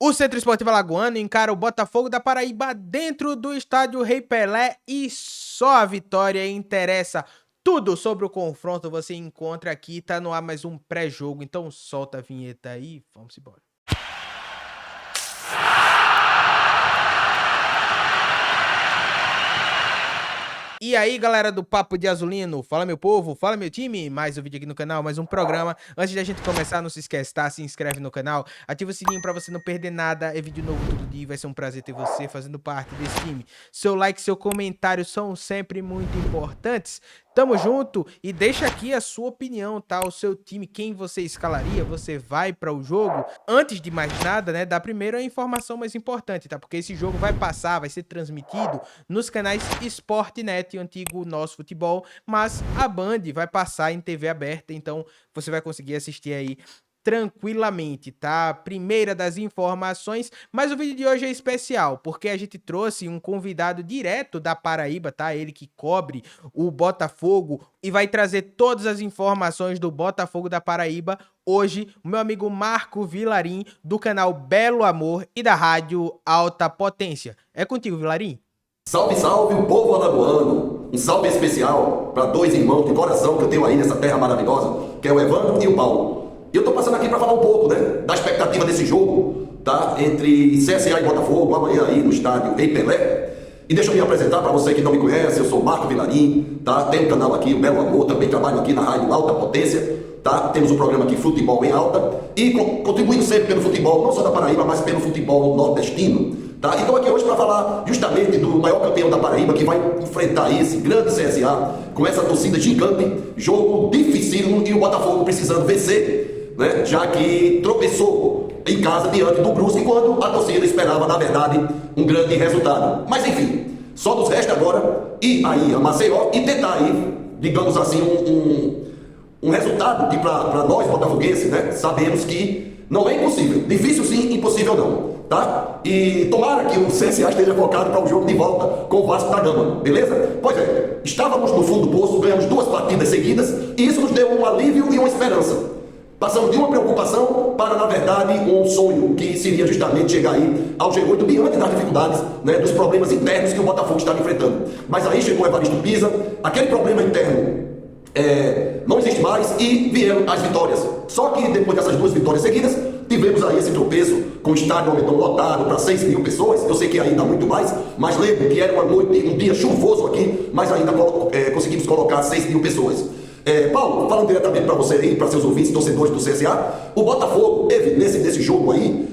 O Centro Esportivo Alagoano encara o Botafogo da Paraíba dentro do estádio Rei Pelé e só a vitória interessa. Tudo sobre o confronto você encontra aqui, tá no ar mais um pré-jogo, então solta a vinheta aí, vamos embora. E aí, galera do Papo de Azulino, fala meu povo, fala meu time, mais um vídeo aqui no canal, mais um programa. Antes da gente começar, não se esquece, tá? Se inscreve no canal, ativa o sininho pra você não perder nada, é vídeo novo todo dia, vai ser um prazer ter você fazendo parte desse time. Seu like, seu comentário são sempre muito importantes. Tamo junto e deixa aqui a sua opinião, tá? O seu time, quem você escalaria, você vai para o jogo. Antes de mais nada, né, dá primeiro a informação mais importante, tá? Porque esse jogo vai passar, vai ser transmitido nos canais Sportnet, o antigo Nosso Futebol, mas a Band vai passar em TV aberta, então você vai conseguir assistir aí tranquilamente, tá? Primeira das informações, mas o vídeo de hoje é especial, porque a gente trouxe um convidado direto da Paraíba, tá? Ele que cobre o Botafogo e vai trazer todas as informações do Botafogo da Paraíba. Hoje, o meu amigo Marco Vilarim, do canal Belo Amor e da rádio Alta Potência. É contigo, Vilarim? Salve, salve o povo alagoano! Um salve especial para dois irmãos de coração que eu tenho aí nessa terra maravilhosa, que é o Evandro e o Paulo. E eu tô passando aqui para falar um pouco, né, da expectativa desse jogo, tá? Entre CSA e Botafogo, amanhã aí no estádio Rei Pelé. E deixa eu me apresentar para você que não me conhece, eu sou Marco Vilarim, tá? Tenho um canal aqui, o Belo Amor, também trabalho aqui na rádio Alta Potência, tá? Temos um programa aqui, Futebol em Alta, e contribuindo sempre pelo futebol, não só da Paraíba, mas pelo futebol nordestino, tá? Então aqui hoje para falar justamente do maior campeão da Paraíba, que vai enfrentar esse grande CSA, com essa torcida gigante, jogo dificílimo e o Botafogo precisando vencer, né? Já que tropeçou em casa diante do Brusque, quando a torcida esperava, na verdade, um grande resultado. Mas enfim, só nos resta agora ir aí a Maceió e tentar aí, digamos assim, um resultado que para nós botafoguenses, né, sabemos que não é impossível. Difícil sim, impossível não, tá? E tomara que o CSA esteja focado para o jogo de volta com o Vasco da Gama, beleza? Pois é, estávamos no fundo do poço, ganhamos 2 partidas seguidas e isso nos deu um alívio e uma esperança. Passamos de uma preocupação para, na verdade, um sonho, que seria justamente chegar aí ao G8 diante das dificuldades, né, dos problemas internos que o Botafogo está enfrentando. Mas aí chegou o Evaristo Pisa, aquele problema interno não existe mais e vieram as vitórias. Só que depois dessas 2 vitórias seguidas, tivemos aí esse tropeço com o estádio Aumentão lotado para 6 mil pessoas. Eu sei que ainda há muito mais, mas lembro que era uma noite, um dia chuvoso aqui, mas ainda conseguimos colocar 6 mil pessoas. Paulo, falando diretamente para você aí, para seus ouvintes, torcedores do CSA, o Botafogo teve nesse jogo aí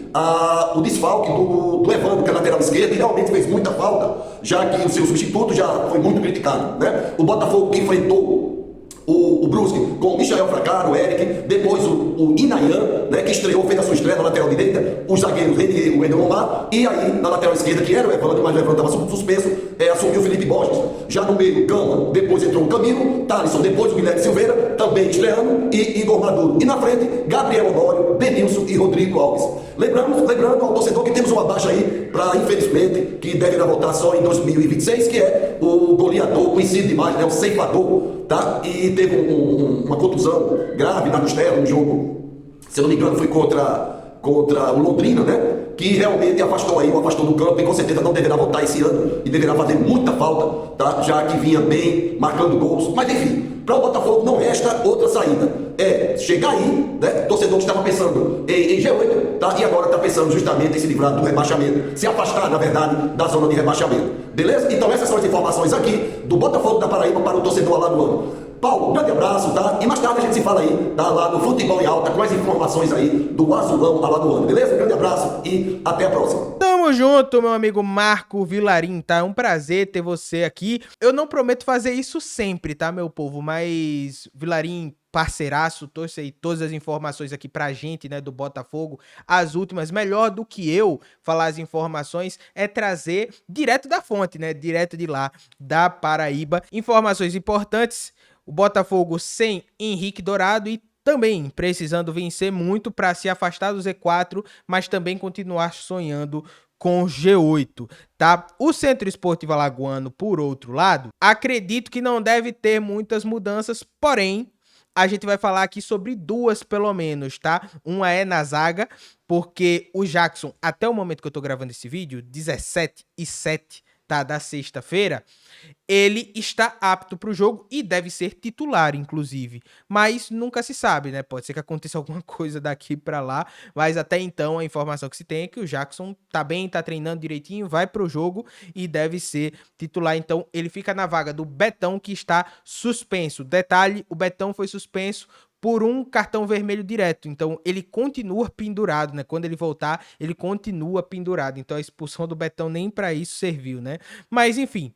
o desfalque do Evandro, que é lateral esquerdo, e realmente fez muita falta, já que o seu substituto já foi muito criticado, né? O Botafogo que enfrentou o Brusque com o Michael Fracaro, o Eric, depois o Inayan, né, que estreou, fez a sua estreia na lateral direita, os zagueiros o Wendel Lomar, e aí na lateral esquerda, que era o Evandro, mas o Evandro estava suspenso, assumiu o Felipe Borges. Já no meio, Gama, depois entrou o Camilo, Thalisson, depois o Guilherme Silveira, também estreando, e Igor Maduro. E na frente, Gabriel Honório, Denilson e Rodrigo Alves. Lembrando ao torcedor que temos uma baixa aí, para infelizmente, que deverá voltar só em 2026, que é o goleador, conhecido demais, né, o ceifador, tá? E teve uma contusão grave na costela no jogo, se eu não me engano foi contra o Londrina, né? Que realmente o afastou do campo e com certeza não deverá voltar esse ano e deverá fazer muita falta, tá? Já que vinha bem, marcando gols. Mas enfim, para o Botafogo não resta outra saída. É chegar aí, né? Torcedor que estava pensando em G8, tá? E agora está pensando justamente em se livrar do rebaixamento, se afastar, na verdade, da zona de rebaixamento. Beleza? Então essas são as informações aqui do Botafogo da Paraíba para o torcedor alagoano. Paulo, um grande abraço, tá? E mais tarde a gente se fala aí, tá? Lá no Futebol em Alta, com as informações aí do Azulão alagoano, beleza? Um grande abraço e até a próxima. Tamo junto, meu amigo Marco Vilarim, tá? É um prazer ter você aqui. Eu não prometo fazer isso sempre, tá, meu povo? Mas, Vilarim, parceiraço, trouxe aí todas as informações aqui pra gente, né, do Botafogo. As últimas, melhor do que eu falar as informações, é trazer direto da fonte, né? Direto de lá, da Paraíba. Informações importantes. O Botafogo sem Henrique Dourado e também precisando vencer muito para se afastar do Z4, mas também continuar sonhando com G8, tá? O Centro Esportivo Alagoano, por outro lado, acredito que não deve ter muitas mudanças, porém, a gente vai falar aqui sobre duas, pelo menos, tá? Uma é na zaga, porque o Jackson, até o momento que eu tô gravando esse vídeo, 17h07, tá? Da sexta-feira, ele está apto para o jogo e deve ser titular, inclusive. Mas nunca se sabe, né? Pode ser que aconteça alguma coisa daqui para lá, mas até então a informação que se tem é que o Jackson tá bem, tá treinando direitinho, vai pro jogo e deve ser titular. Então ele fica na vaga do Betão, que está suspenso. Detalhe, o Betão foi suspenso por um cartão vermelho direto. Então ele continua pendurado, né? Quando ele voltar, ele continua pendurado. Então a expulsão do Betão nem para isso serviu, né? Mas enfim,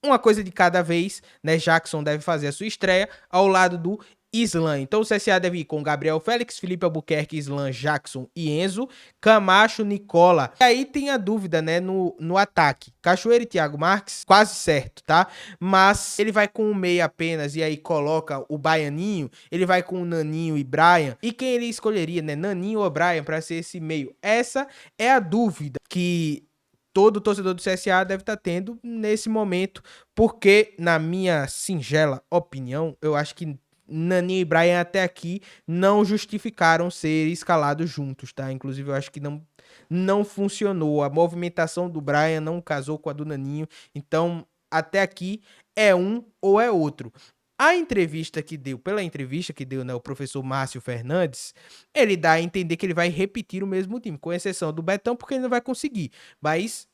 uma coisa de cada vez, né? Jackson deve fazer a sua estreia ao lado do Islan. Então o CSA deve ir com Gabriel Félix, Felipe Albuquerque, Islan, Jackson e Enzo, Camacho, Nicola. E aí tem a dúvida, né, no ataque. Cachoeira e Thiago Marques, quase certo, tá? Mas ele vai com o meia apenas e aí coloca o Baianinho, ele vai com o Naninho e Brian. E quem ele escolheria, né? Naninho ou Brian para ser esse meio? Essa é a dúvida que todo torcedor do CSA deve estar tendo nesse momento, porque, na minha singela opinião, eu acho que Naninho e Brian até aqui não justificaram ser escalados juntos, tá? Inclusive, eu acho que não funcionou. A movimentação do Brian não casou com a do Naninho, então, até aqui, é um ou é outro. Pela entrevista que deu, né, o professor Márcio Fernandes, ele dá a entender que ele vai repetir o mesmo time, com exceção do Betão, porque ele não vai conseguir. Mas,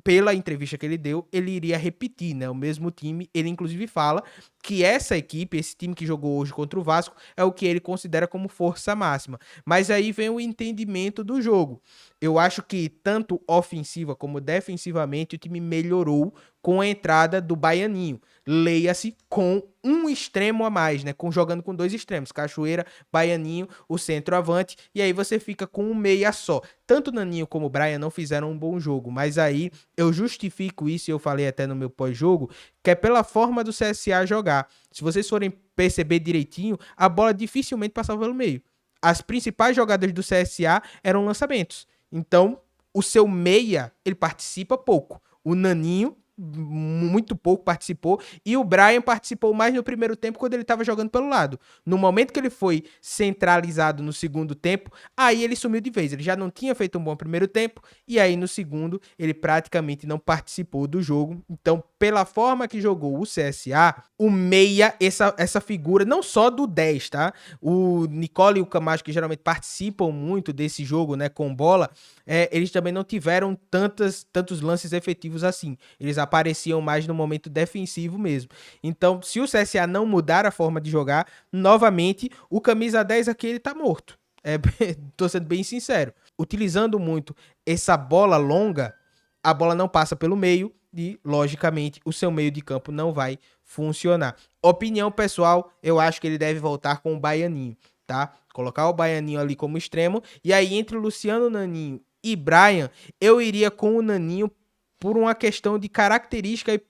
pela entrevista que ele deu, ele iria repetir, né, o mesmo time. Ele, inclusive, fala que essa equipe, esse time que jogou hoje contra o Vasco, é o que ele considera como força máxima. Mas aí vem o entendimento do jogo. Eu acho que, tanto ofensiva como defensivamente, o time melhorou com a entrada do Baianinho. Leia-se com um extremo a mais, né? Jogando com dois extremos, Cachoeira, Baianinho, o centroavante, e aí você fica com um meia só. Tanto Naninho como o Brian não fizeram um bom jogo, mas aí eu justifico isso, e eu falei até no meu pós-jogo, que é pela forma do CSA jogar. Se vocês forem perceber direitinho, a bola dificilmente passava pelo meio. As principais jogadas do CSA eram lançamentos. Então, o seu meia, ele participa pouco. O Naninho muito pouco participou, e o Brian participou mais no primeiro tempo quando ele estava jogando pelo lado. No momento que ele foi centralizado no segundo tempo, aí ele sumiu de vez. Ele já não tinha feito um bom primeiro tempo, e aí no segundo ele praticamente não participou do jogo. Então, pela forma que jogou o CSA, o meia, essa figura, não só do 10, tá? O Nicola e o Camacho, que geralmente participam muito desse jogo, né, com bola, eles também não tiveram tantos lances efetivos assim. Eles apareciam mais no momento defensivo mesmo. Então, se o CSA não mudar a forma de jogar, novamente, o camisa 10 aqui, ele tá morto. Tô sendo bem sincero. Utilizando muito essa bola longa, a bola não passa pelo meio e, logicamente, o seu meio de campo não vai funcionar. Opinião pessoal, eu acho que ele deve voltar com o Baianinho, tá? Colocar o Baianinho ali como extremo, e aí entre o Luciano, Naninho e Brian, eu iria com o Naninho por uma questão de característica e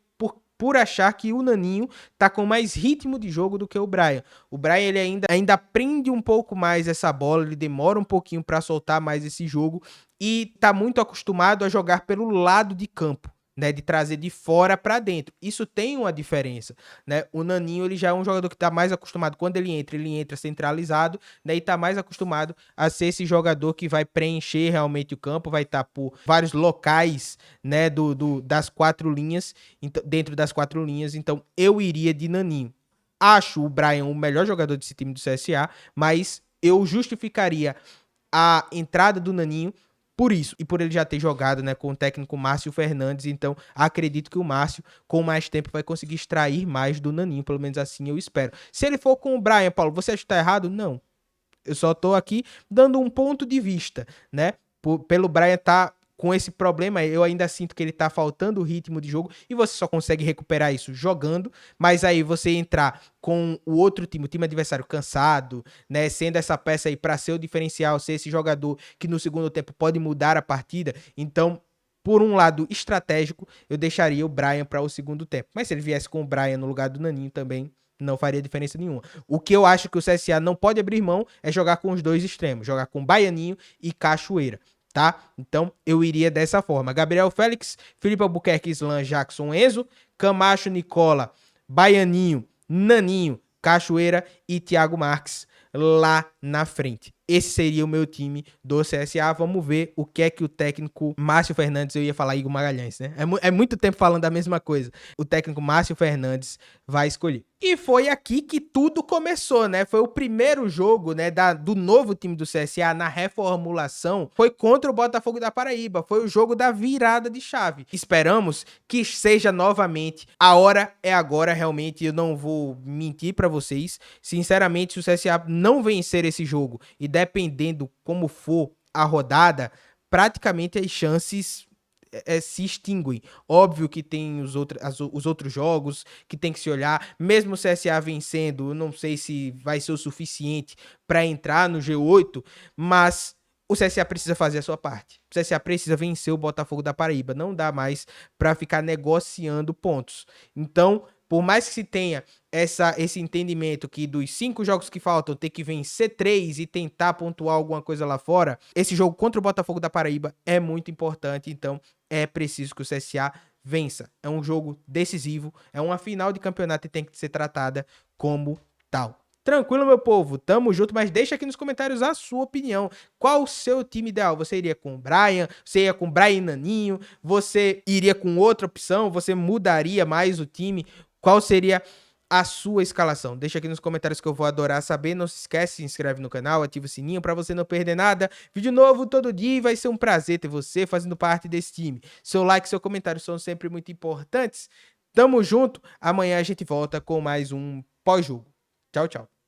por achar que o Naninho tá com mais ritmo de jogo do que o Brian. O Brian, ele ainda prende um pouco mais essa bola, ele demora um pouquinho para soltar mais esse jogo e tá muito acostumado a jogar pelo lado de campo, né, de trazer de fora para dentro. Isso tem uma diferença, né? O Naninho, ele já é um jogador que tá mais acostumado, quando ele entra centralizado, né, e tá mais acostumado a ser esse jogador que vai preencher realmente o campo, vai estar por vários locais, né, das quatro linhas, dentro das quatro linhas. Então eu iria de Naninho. Acho o Brian o melhor jogador desse time do CSA, mas eu justificaria a entrada do Naninho por isso, e por ele já ter jogado, né, com o técnico Márcio Fernandes. Então acredito que o Márcio, com mais tempo, vai conseguir extrair mais do Naninho, pelo menos assim eu espero. Se ele for com o Brian, Paulo, você acha que tá errado? Não. Eu só tô aqui dando um ponto de vista, né? Pelo Brian tá com esse problema, eu ainda sinto que ele tá faltando o ritmo de jogo, e você só consegue recuperar isso jogando. Mas aí você entrar com o outro time, o time adversário cansado, né, sendo essa peça aí para ser o diferencial, ser esse jogador que no segundo tempo pode mudar a partida. Então, por um lado estratégico, eu deixaria o Brian para o segundo tempo. Mas se ele viesse com o Brian no lugar do Naninho também, não faria diferença nenhuma. O que eu acho que o CSA não pode abrir mão é jogar com os dois extremos, jogar com Baianinho e Cachoeira, tá? Então eu iria dessa forma: Gabriel Félix, Felipe Albuquerque, Islan, Jackson, Enzo, Camacho, Nicola, Baianinho, Naninho, Cachoeira e Thiago Marques lá na frente. Esse seria o meu time do CSA. Vamos ver o que é que o técnico Márcio Fernandes, eu ia falar Igor Magalhães, né? É muito tempo falando a mesma coisa. O técnico Márcio Fernandes vai escolher. E foi aqui que tudo começou, né? Foi o primeiro jogo, né, do novo time do CSA na reformulação. Foi contra o Botafogo da Paraíba. Foi o jogo da virada de chave. Esperamos que seja novamente. A hora é agora, realmente. Eu não vou mentir pra vocês. Sinceramente, se o CSA não vencer esse jogo e dependendo como for a rodada, praticamente as chances se extinguem. Óbvio que tem os outros jogos que tem que se olhar. Mesmo o CSA vencendo, eu não sei se vai ser o suficiente para entrar no G8, mas o CSA precisa fazer a sua parte. O CSA precisa vencer o Botafogo da Paraíba. Não dá mais para ficar negociando pontos. Então, por mais que se tenha esse entendimento que dos 5 jogos que faltam, ter que vencer 3 e tentar pontuar alguma coisa lá fora, esse jogo contra o Botafogo da Paraíba é muito importante, então é preciso que o CSA vença. É um jogo decisivo, é uma final de campeonato e tem que ser tratada como tal. Tranquilo, meu povo, tamo junto, mas deixa aqui nos comentários a sua opinião. Qual o seu time ideal? Você iria com o Brian? Você ia com o Brian e Naninho? Você iria com outra opção? Você mudaria mais o time? Qual seria a sua escalação? Deixa aqui nos comentários que eu vou adorar saber. Não se esquece, se inscreve no canal, ativa o sininho para você não perder nada. Vídeo novo todo dia e vai ser um prazer ter você fazendo parte desse time. Seu like e seu comentário são sempre muito importantes. Tamo junto. Amanhã a gente volta com mais um pós-jogo. Tchau, tchau.